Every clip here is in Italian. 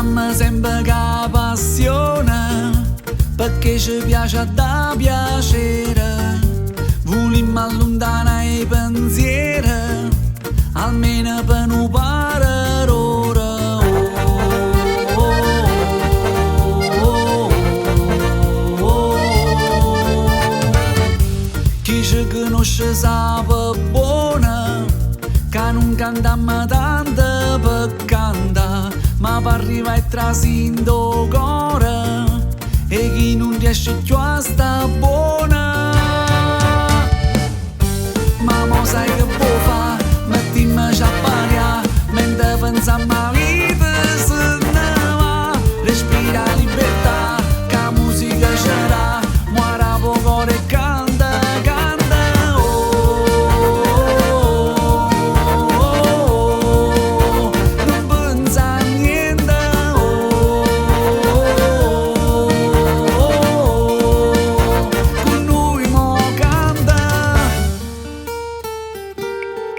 cantammo sempre che passione, perché ci piace da piacere. Volimmo allontanare i pensieri, almeno per non parare ora. Chi ci conosce sa buona, che non cantammo tanto per cantare, ma per arrivare a trascinto cuore, e chi non riesce più a sta buona. Ma mo sai che può fa, mettiamoci a pariare, mentre pensiamo a vita se ne va. Respira libertà, che la musica c'era, muore poco e canta, canta. Oh, non pensa a niente. Con noi mo canta.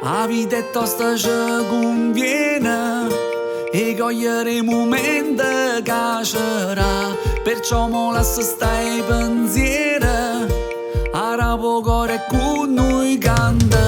La vita è tosta, ci conviene, e cogliere i momenti che c'era. Perciò mo lascia stare i pensieri, ara poco con noi canta.